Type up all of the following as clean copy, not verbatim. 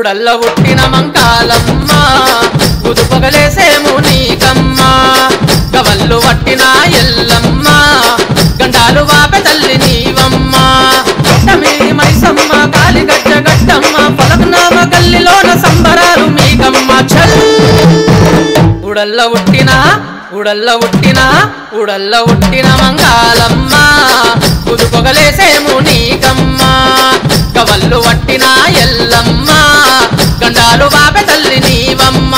ఉడల్ల పుట్టిన మంకాలమ్మ ఉదుపగలేసేము నీకమ్మ గవల్లు పట్టిన ఎల్లమ్మ గండాలు వాపె తల్లి నీవమ్మ గట్టమీది మైసమ్మ కాలిగజ్జ గట్టమ్మ పలకనామ గల్లిలోన సంబరాలు మీకమ్మ చల్ ఉడల్ల పుట్టిన మంకాలమ్మ ఉదుపగలేసేము నీకమ్మ గవల్లు పట్టిన ఎల్లమ్మ గండాలు వాపె తల్లి నీవమ్మ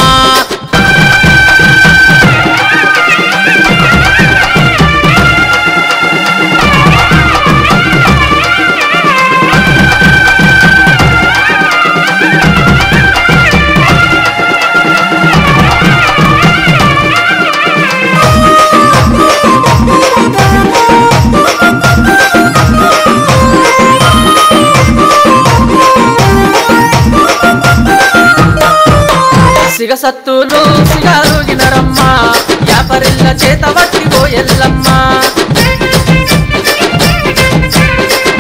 సిగసత్తులు సిగాలుగినరమ్మ యాపరిల్ల చేత వట్టిపోయెల్లమ్మ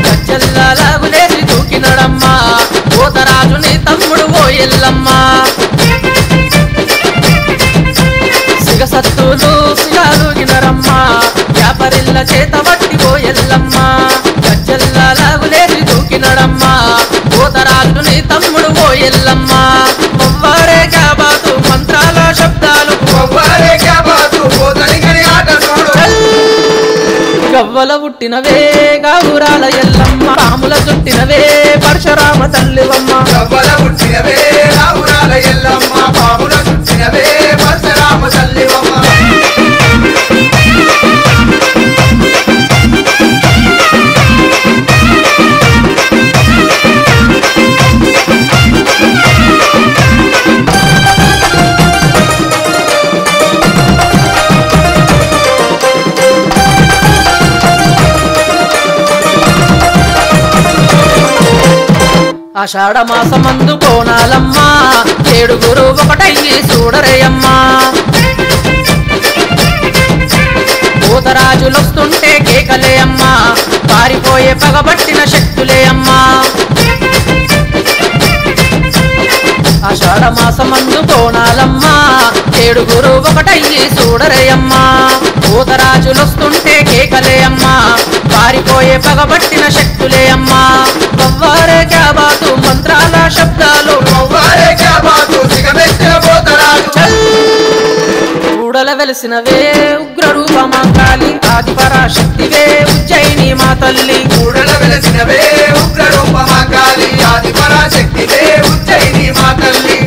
గజ్జల్లాగులేసి దూకినడమ్మ పోతరాజుని తమ్ముడు పోయెల్లమ్మ సిగసత్తులు సిగాలుగినరమ్మ యాపరిల్ల చేత వట్టిపోయెల్లమ్మ గజ్జల్లాగులేసి దూకినడమ్మ పోతరాజుని తమ్ముడు పోయెల్లమ్మ మొవ్వారే క్యాబాతు మంత్రాల శబ్దాలు మొవ్వారే క్యాబాతు పోతలిగని ఆట చూడు గవ్వల పుట్టినవే గావురాల ఎల్లమ్మ పాముల చుట్టినవే పరశురామ తల్లివమ్మ గవ్వల పుట్టినవే రావురాల ఎల్లమ్మ పాముల చుట్టినవే పరశురామ తల్లివమ్మ ఆషాఢ మాసమందు కోణాలమ్మ ఏడుగురు ఒకటయ్యి చూడరేయమ్మ పోతరాజులొస్తుంటే కేకలే అమ్మ పారిపోయే పగబట్టిన శక్తులే అమ్మ ఆషాఢ మాసమందు కోణాలమ్మ ఏడుగురు ఒకటయ్యి చూడరేయమ్మ పోతరాజులొస్తుంటే కేకలే అమ్మ పారిపోయే పగబట్టిన శక్తులే అమ్మ మొవ్వారే క్యాబాతు మంత్రాల శబ్దాలు మొవ్వారే క్యాబాతు సిగబెట్టిన పోతరాజు కూడల వెలిసినవే ఉగ్రరూపమాంకాలి ఆది పరాశక్తివే ఉజ్జయిని మా తల్లి కూడల వెలసినవే ఉగ్ర రూపమా కాళీ ఆది పరాశక్తివే ఉజ్జయిని మా తల్లి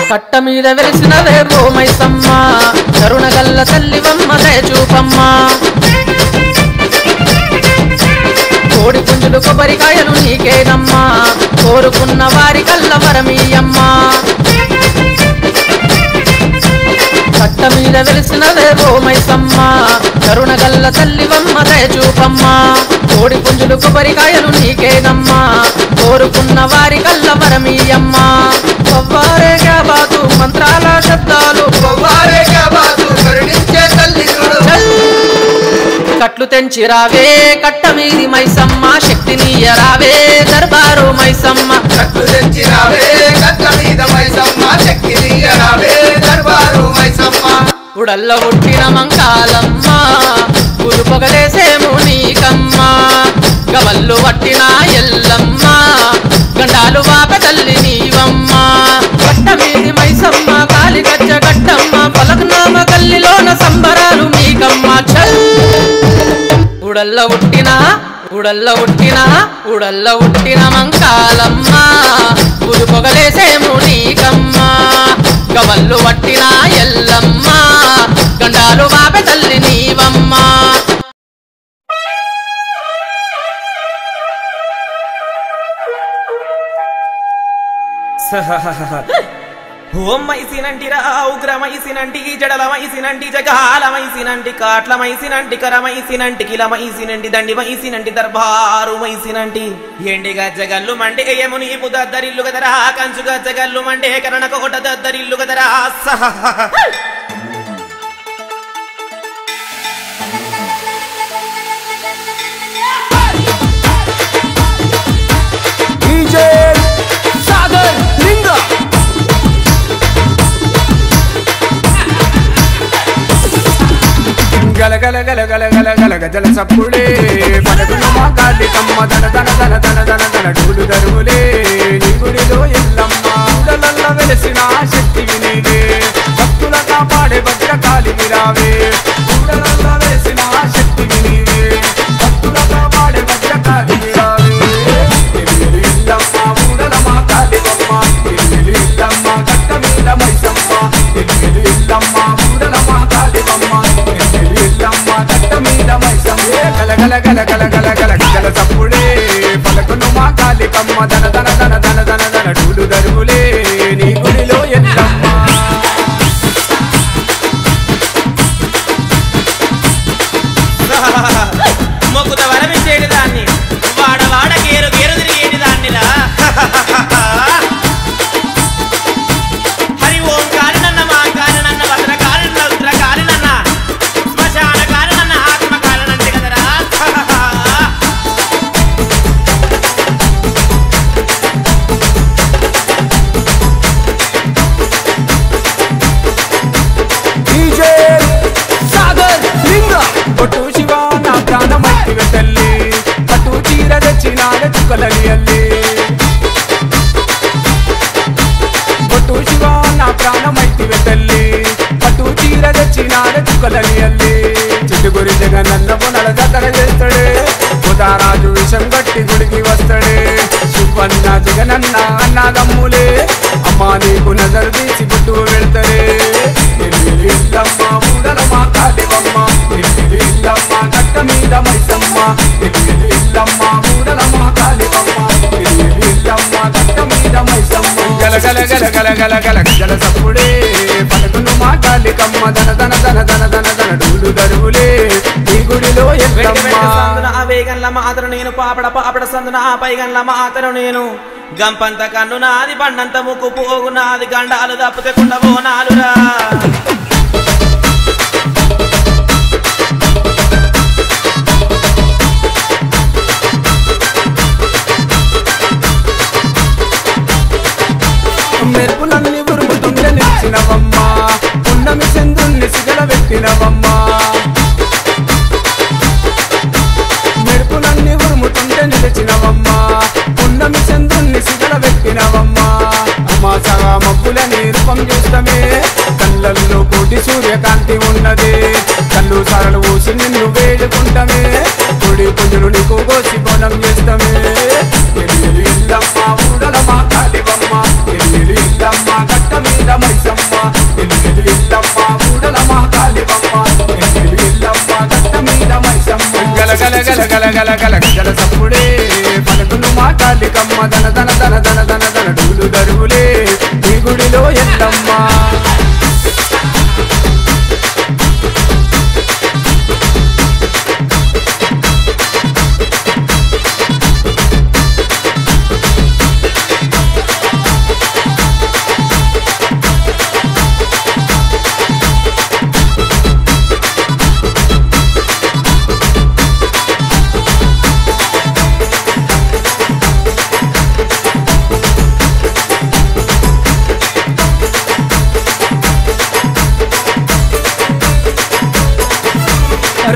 కట్ట మీద వెలిసినవే భూమైసమ్మ కరుణగల్ల తల్లివమ్మ దయచూపమ్మ కోడి పుంజులు కొబ్బరికాయలు నీకేనమ్మా కోరుకున్న వారి కల్ల వరమీయమ్మ కట్ట మీద వెలిసినవే భూమైసమ్మ కరుణగల్ల తల్లివమ్మ దయచూపమ్మ కోడి పుంజులు కొబ్బరికాయలు నీకేనమ్మా కోరుకున్న వారి కల్ల వరమీయమ్మ మొవ్వారే క్యాబాతు మంత్రాల శబ్దాలు మొవ్వారే క్యాబాతు కరుణించే తల్లి చూడు కట్లు తెంచిరావే కట్ట మీది మైసమ్మ శక్తినీయరావే దర్బారు మైసమ్మ కట్లు తెంచిరావే కట్ల మీద మైసమ్మ శక్తి నీయరావే దర్బారు మైసమ్మ ఉడల్ల పుట్టిన మంకాలమ్మ ఉదుపగలేసేము నీకమ్మ గవల్లు పట్టిన ఎల్లమ్మ గండాలు వాపె తల్లి నీవమ్మ కట్ట మీది మైసమ్మ కాలిగజ్జ గట్టమ్మ పలకనామ గల్లిలోన సంబరాలు మీకమ్మ చల్ ఉడల్ల పుట్టిన మంకాలమ్మ ఉదుపగలేసేము నీకమ్మ గవల్లు పట్టిన ఎల్లమ్మ గండాలు వాపె తల్లి నీవమ్మ ఓం మైసినంటిరా ఉగ్రమైసినంటి జడలమైసినంటి జగాలమైసినంటి కాట్లమైసినంటి కరమైసినంటి కిలమైసినంటి దండిమైసినంటి దర్బారు మైసినంటి ఎండిగా జగల్లు మండే యముని పుదద్దరిల్లు గదరా కంచుగా జగల్లు మండే కరణకోట దద్దరిల్లు గదరా సాగర్ లింగ గల గల గల గల గల గల గజల సప్పుడే పడకును మా కాలి కమ్మ దన దన దన దన దన దన డూలు దరువులే నీ గుడిలో ఎల్లమ్మ ఉడలల్ల వెలసిన శక్తివి నీవే భక్తుల కాపాడే భద్రకాళి విరావే ఉడలల్ల వెలసిన శక్తివి నీవే భక్తుల కాపాడే భద్రకాళి విరావే ఎల్లమ్మ ఉడల మా కాలి బొమ్మ ఎల్లమ్మ కట్ట మీద మైసమ్మ ఎల్లమ్మ ఉడల మా కాలి బొమ్మ ఎల్లమ్మ కట్ట మీద మైసమ్మ గల గల గల గల గల గల గల సప్పుడే పలకును మా కాలి కమ్మ దన దన దన దన దన దన డూలు దరువులే నీ గుడిలో ఎల్లమ్మ మొక్కుత వరమిచ్చేటి దాన్ని వాడవాడ గేరు గేరు తిరిగేటి దాన్నిలా హరి ఓం కారణన్న మా కారణన్న భద్ర కారణన్న రుద్ర కారణన్న శ్మశాన కారణన్న ఆత్మ కారణంటే కదరా సాగర్ లింగ పొట్టు శివ నా ప్రాణమైతివే తల్లి పట్టు చీర తెచ్చినాడ చుక్కలని అల్లి పొట్టు శివ నా ప్రాణమైతివే తల్లి పట్టు చీర తెచ్చినాడ చుక్కలని అల్లి చిట్టుగురి జగనన్న పొనల జతర చేస్తాడే ఉదారాజు విషం గట్టి గుడికి వస్తాడే శివన్న జగనన్న అన్నదమ్ములే అమ్మా నీకు నజరు తీసి పుట్టు వెళ్తారే ఎల్లమ్మ మూడల మా కాలివమ్మ ఎల్లమ్మ కట్ట మీద మైసమ్మ ఎల్లమ్మ మూడల మా కాలివమ్మ ఎల్లమ్మ కట్ట మీద మైసమ్మ గల గల గల గల గల గల గల సప్పుడే పలుకును మా కాలికమ్మ దన దన దన దన దన దన డూలు దరువులే ఈ గుడిలో ఎల్లమ్మ వేగంల మాతను నేను పాపడ పాపడ సందున పైగంల మాతను నేను గంపంత కన్ను నాది పండంత ముక్కు పోగు నాది గండాలు తప్పితే కుండబోనాలురా మెరుపులన్నీ ఉరుముతుండే నిలిచినవమ్మ పున్నమి చంద్రుణ్ణి సిగల పెట్టినవమ్మ మెరుపులన్నీ ఉరుముతుండే నిలిచినవమ్మ పున్నమి చంద్రుణ్ణి సిగల పెట్టినవమ్మ అమాసగా మబ్బులని రూపం చూస్తమే కళ్ళల్లో కోటి సూర్యకాంతి ఉన్నది కళ్ళు సారలు ఊసి నిన్ను వేడుకుంటమే కొడి పుంజులు నీకు కోసి బోనం చేస్తమే ఎల్లమ్మ ఊడల మా కాలివమ్మ ఎల్లమ్మ కట్ట మీద మైసమ్మ ఎల్లమ్మ ఊడల మా కాలివమ్మ ఎల్లమ్మ కట్ట మీద మైసమ్మ గల గల గల గల గల గల గల సప్పుడే పలుకును మా కాలికమ్మ దన దన దన దన దన దన డూలు దరువులే ఈ గుడిలో ఎల్లమ్మ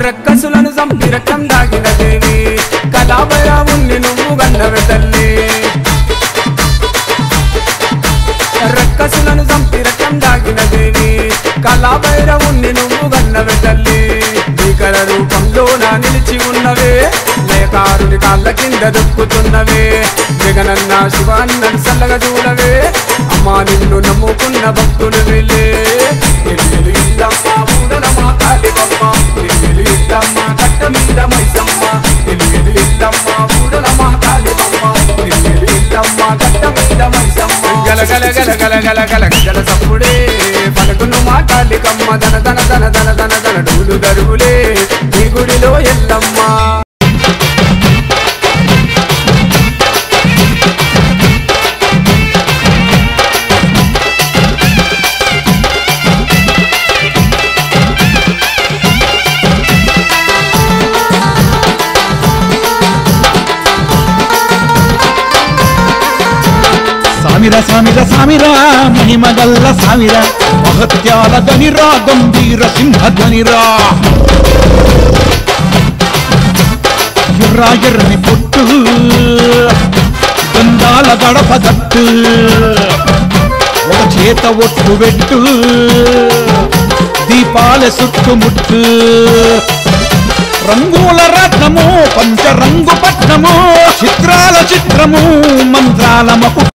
రక్కసులను చంపి రక్తం దాగిన దేవి కళాభైరవుణ్ణి నువ్వు గన్నవే తల్లి రక్కసులను చంపి రక్తం దాగిన దేవి కళాభైరవుణ్ణి నువ్వు గన్నవే తల్లి భీకర రూపంలో నా నిలిచి ఉన్నవే లయకారుని కాళ్ళ కింద దొక్కుతున్నవే జగనన్న శివాన్నను సల్లగా చూడవే అమ్మా నిన్ను నమ్ముకున్న భక్తులు వెళ్ళే ఎల్లమ్మ ఊడల మా కాలివమ్మ ఎల్లమ్మ కట్ట మీద మైసమ్మ ఎల్లమ్మ ఊడల మా కాలివమ్మ ఎల్లమ్మ కట్ట మీద మైసమ్మ గల గల గల గల గల గల గజల సప్పుడే పలుకును మా కాళికమ్మ దన దన దన దన దన దన డూలు దరువులే నీ గుడిలో ఎల్లమ్మ సామిర సామిర సామిర మహిమగల్ల సామిర మహత్యాల ధనిరా గంభీర సింహ ధనిరా ఎర్రా ఎర్రని పొట్టు గంధాల గడప గట్టు ఒక చేత ఒట్టు పెట్టు దీపాల చుట్టుముట్టు రంగుల రత్నము పంచరంగు పట్నము చిత్రాల చిత్రము మంత్రాల మపు